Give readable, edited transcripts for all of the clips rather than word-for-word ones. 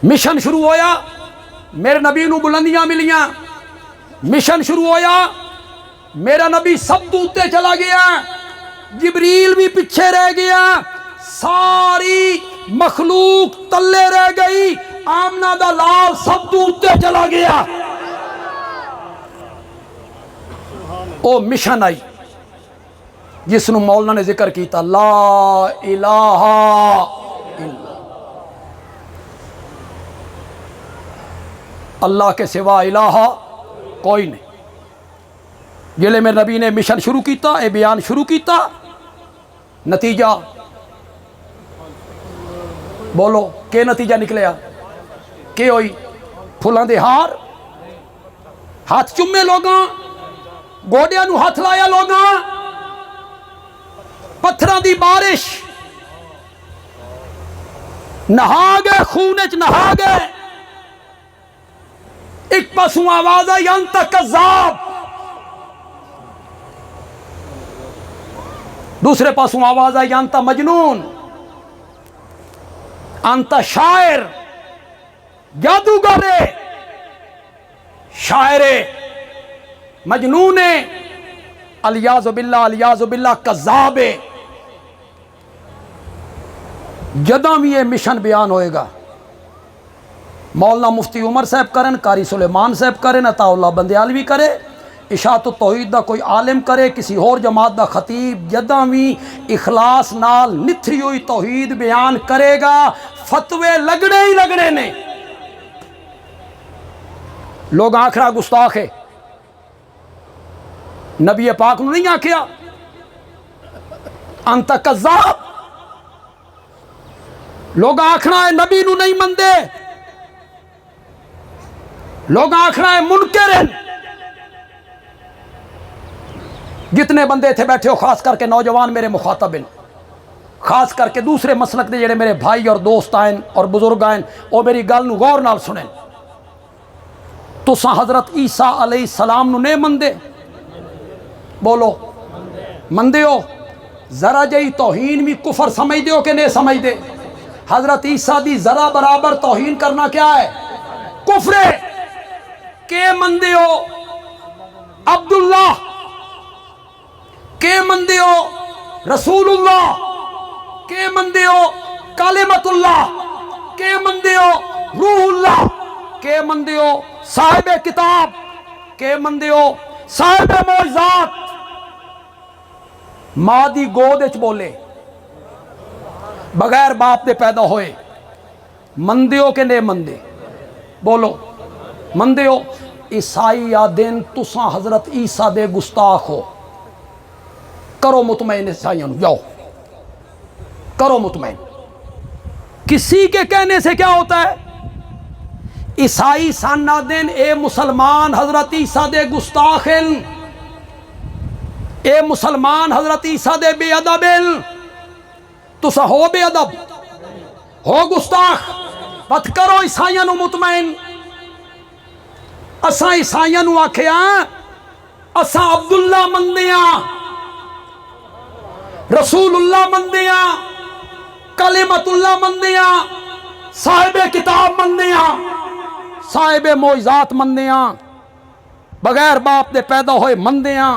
Mission شروع ہویا، میرے نبی نو بلندیاں ملیاں، مشن شروع ہویا، میرا نبی سب تو اتے چلا گیا، جبریل بھی پیچھے رہ گیا، ساری مخلوق تلے رہ گئی، آمنہ دا لال سب تو اتے چلا گیا۔ او مشن آئی جس نو مولانا نے ذکر کیتا، لا الہ الا اللہ کے سوا الہ کوئی نہیں۔ جلے میں نبی نے مشن شروع کیتا، اے بیان شروع کیتا، نتیجہ بولو کہ نتیجہ نکلیا کہ ہوئی؟ پھلاں دے ہار، ہاتھ چومے لوگاں، گوڑیاں نو ہاتھ لایا لوگاں، پتھراں دی بارش، نہا گئے، خونچ نہا گئے۔ ایک پاسوں آواز آئی انت کذاب، دوسرے پاسوں آواز آئی انت مجنون، انت شاعر، جادوگر، شاعر، مجنون، الیاذ باللہ کذاب۔ جداں بھی یہ مشن بیان ہوئے گا، مولانا مفتی عمر صاحب کرن، قاری سلیمان صاحب کرن، عطا اللہ بندیالوی کرے، اشاعت التوحید دا کوئی عالم کرے، کسی اور جماعت دا خطیب، جداں بھی اخلاص نال نتھری ہوئی توحید بیان کرے گا، فتوے لگنے ہی لگنے نے۔ لوگ آکھنا گستاخ ہے، نبی پاک نو نہیں آکھیا انت کذاب، لوگ آکھنا ہے نبی نو نہیں مندے، لوگ آکھنا ہے منکر ہیں۔ جتنے بندے تھے بیٹھے ہو، خاص کر کے نوجوان میرے مخاطب ہیں، خاص کر کے دوسرے مسلک دے جڑے میرے بھائی اور دوست آئیں اور بزرگ آئیں، وہ میری گل نو غور نال سنیں۔ تساں حضرت عیسیٰ علیہ السلام نو نہیں مندے؟ بولو مندے ہو؟ ذرا جئی توہین بھی کفر سمجھ دے ہو کہ نہیں سمجھ دے؟ حضرت عیسیٰ دی ذرا برابر توہین کرنا کیا ہے؟ کفر ہے۔ کہ مندے ہو عبداللہ، کہ مندے ہو رسول اللہ، کہ مندے ہو کلمت اللہ، کہ مندے ہو روح اللہ، کہ مندے ہو صاحب کتاب، کہ مندے ہو صاحب معجزات۔ ماں دی گود وچ بولے، بغیر باپ دے پیدا ہوئے، مندے ہو کہ نہیں مندے؟ بولو مندے ہو؟ عیسائی آدین تساں حضرت عیسیٰ دے گستاخ ہو، کرو مطمئن عیسائیوں، جاؤ کرو مطمئن۔ کسی کے کہنے سے کیا ہوتا ہے؟ عیسائی سن آدین اے مسلمان حضرت عیسیٰ دے گستاخ ہیں، اے مسلمان حضرت عیسیٰ دے بے ادب ہیں۔ تسا ہو بے ادب، ہو گستاخ، پت کرو عیسائیوں نو مطمئن۔ اساں عیسائیوں نو آکھیا اساں عبداللہ مندیاں، رسول اللہ مندیاں، کلمت اللہ مندیاں، صاحب کتاب مندیاں، صاحب معجزات مندیاں، بغیر باپ دے پیدا ہوئے مندیاں،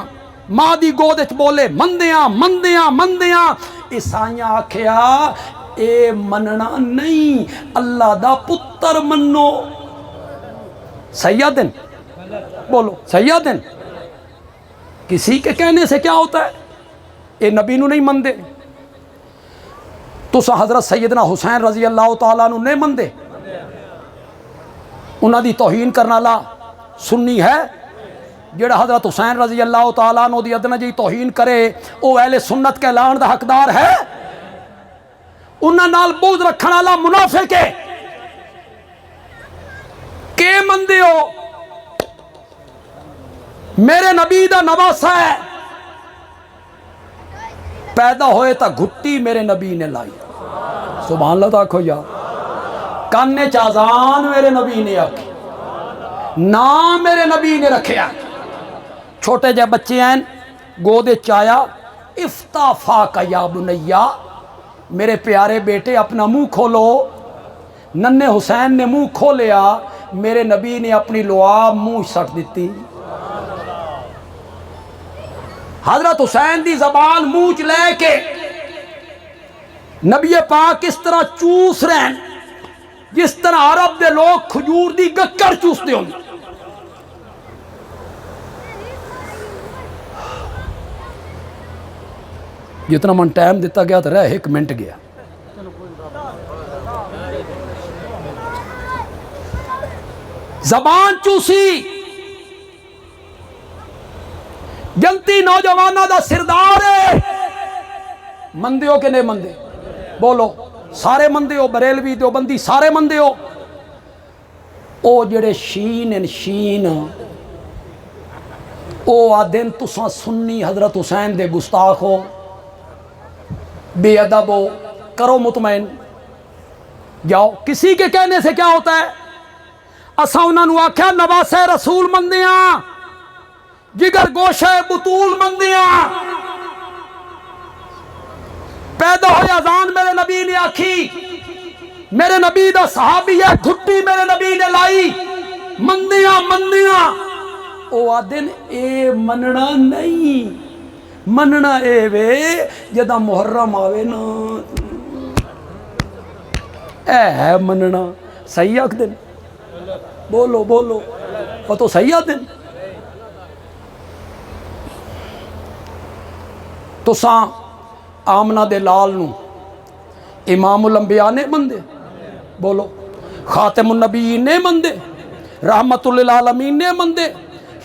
ماں دی گود وچ بولے مندیاں مندیاں مندیاں۔ عیسائیاں آکھیا اے مننا نہیں، اللہ دا پتر منو۔ سیدن، بولو سیدن۔ کسی کے کہنے سے کیا ہوتا ہے؟ اے نبی نو نہیں مندے؟ تسا حضرت سیدنا حسین رضی اللہ تعالیٰ نو نہیں مندے؟ انہاں دی توہین کرنا لا سنی ہے؟ جڑا حضرت حسین رضی اللہ تعالیٰ عنہ دی ادنا جی توہین کرے او اہل سنت کے اعلان دا حقدار ہے؟ انہاں نال بغض رکھن والا منافق ہے۔ کہ مندے ہو؟ میرے نبی دا نواسا ہے، پیدا ہوئے تا گھٹی میرے نبی نے لائی، سبحان اللہ تاکھو یا کانے چازان میرے نبی نے آکھی، نام میرے نبی نے رکھیا۔ چھوٹے جے بچے ہیں گودے چایا، افتافا کا یا بنیا، میرے پیارے بیٹے اپنا منہ کھولو، ننے حسین نے منہ کھولیا میرے نبی نے اپنی لعاب منہ سٹ دیتی حضرت حسین دی زبان منہ چ لے کے نبی پاک اس طرح چوس رہے ہیں جس طرح عرب دے لوگ کھجور دی گکر چوس دے ہوں جتنا من ٹائم دیتا گیا تو رہ 1 منٹ گیا زبان چوسی جنتی نوجوانہ دا سردار ہے مندے ہو کہ نہیں مندے بولو سارے مندے ہو بریلوی دیوبندی سارے مندے ہو او جڑے شین او آدن تساں سنی حضرت حسین دے گستاخ ہو بے ادب ہو کرو مطمئن جاؤ کسی کے کہنے سے کیا ہوتا ہے اساں انہاں نو آکھیا نواسے رسول مندیاں جگر گوشے بطول مندیاں پیدا ہوئے اذان میرے نبی نے آکھی میرے نبی دا صحابی ہے گھٹی میرے نبی نے لائی مندیاں او آدن اے مننا نہیں مننا اے وے جدا محرم آوے نا اے ہے مننا صحیح آکھ دن بولو وہ تو صحیح آکھ دن تو ساں آمنہ دے لال نو امام الانبیاء نے مندے بولو خاتم النبیین نے مندے رحمت للعالمین نے مندے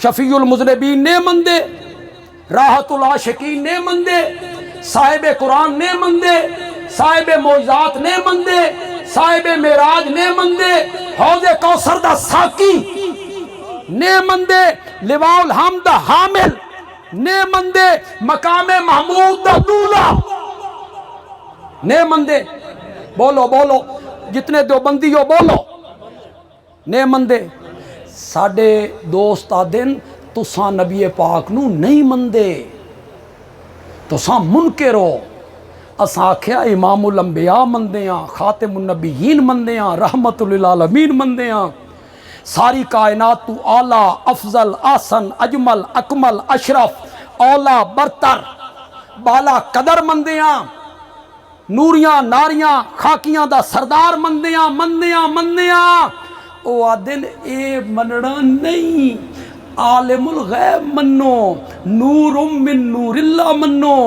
شفیع المذنبین نے مندے راحت العاشقین نے مندے صاحب قرآن نے مندے صاحب معجزات نے مندے صاحب معراج نے مندے حوض کوثر دا ساقی نے مندے لواء الحمد دا حامل نے مندے مقام محمود دا دولہ نے مندے بولو جتنے دیوبندی ہو بولو نے مندے ساڑھے دوست آدن تساں نبی پاک نو نہیں مندے تساں منکر ہو اساں آکھیا امام الانبیاء مندیاں خاتم النبیین مندیاں رحمت للعالمین مندیاں ساری کائنات تو اعلیٰ افضل آسن اجمل اکمل اشرف اولا برتر بالا قدر مندیاں نوریاں ناریاں خاکیاں دا سردار مندیاں او آدن اے مننا نہیں عالم الغیب منو نور من نور اللہ منو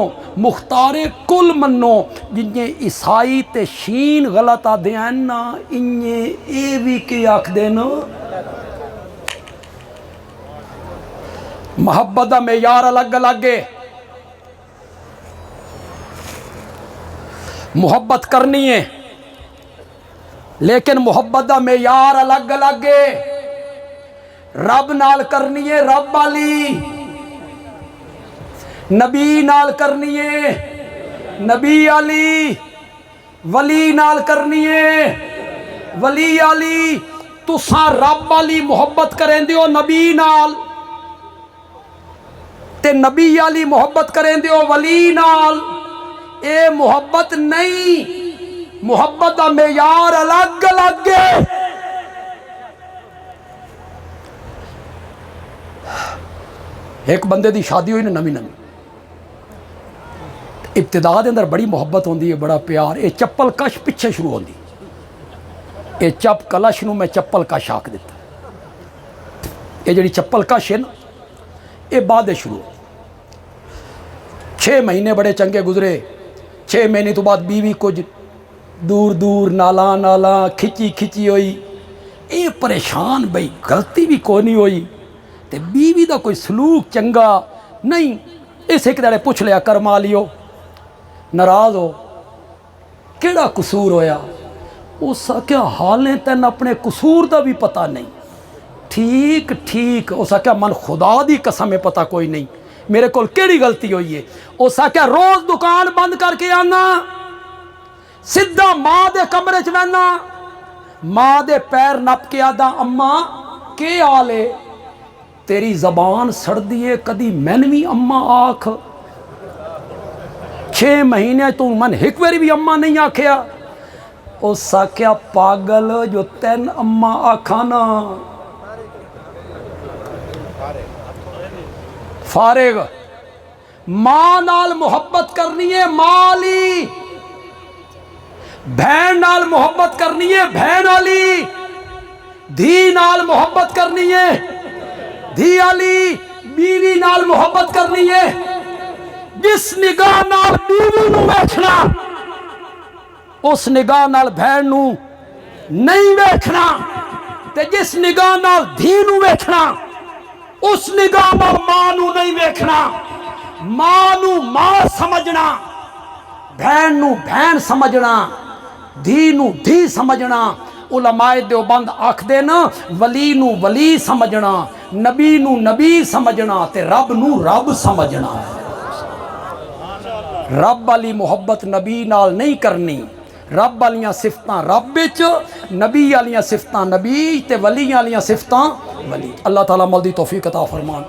مختار کل منو جنہیں عیسائی تے شین غلط آ دینا انہیں اے بھی کی آکھ دینا محبت دا معیار الگ ہے محبت کرنی ہے لیکن محبت دا معیار الگ ہے رب نال کرنی ہے رب والی نبی نال کرنی ہے نبی والی ولی نال کرنی ہے ولی والی تساں رب والی محبت کریں دیو نبی نال تے نبی والی محبت کریں دیو ولی نال اے محبت نہیں محبت دا معیار الگ ہے ایک بندے دی شادی ہوئی نا نمی ابتدا دے اندر بڑی محبت ہوندی ہے بڑا پیار اے چپل کش پیچھے شروع ہوندی اے چپ کلش نو میں چپل کش آکھ دیتا اے جڑی چپل کش ہے نا اے بعد شروع 6 مہینے بڑے چنگے گزرے 6 مہینے تو بعد بیوی کچھ دور نالا کھچی ہوئی اے پریشان بھئی غلطی بھی کوئی نہیں ہوئی تے بیوی دا کوئی سلوک چنگا نہیں اس ایک دڑے پوچھ لیا کرما لیو ناراض ہو کیڑا قصور ہویا اس کیا حالیں تین اپنے قصور دا بھی پتہ نہیں ٹھیک اس کیا من خدا دی قسم پتہ کوئی نہیں میرے کول کیڑی غلطی ہوئی ہے اس کیا روز دکان بند کر کے آنا سدھا ماں دے کمرے چوینا ماں دے پیر نپ کے آدھا اماں کے آلے تیری زبان سڑ دیئے کدی مینوی اماں آکھ 6 مہینے تو من ایک ویری بھی اماں نہیں آکھیا اس آکھیا پاگل جو تین اما آکھانا فارغ ماں نال محبت کرنی ہے مالی بہن نال محبت کرنی ہے بہن والی دھی نال محبت کرنی ہے دھی والی بیوی نال محبت کرنی ہے جس نگاہ نال بیوی نو ویکھنا اس نگاہ نال بہن نو نہیں ویکھنا تے جس نگاہ نال دھی نو ویکھنا اس نگاہ نال ماں نو نہیں ویکھنا ماں نو ماں سمجھنا بہن نو بہن سمجھنا دھی نو دھی سمجھنا علماء دیوبند آکھ دے نا ولی نو ولی سمجھنا نبی نو نبی سمجھنا تے رب نو رب سمجھنا رب والی محبت نبی نال نہیں کرنی رب والیاں صفتاں رب وچ نبی والیاں صفتاں نبی تے ولی والیاں صفتاں ولی اللہ تعالیٰ عمل دی توفیق عطا فرمان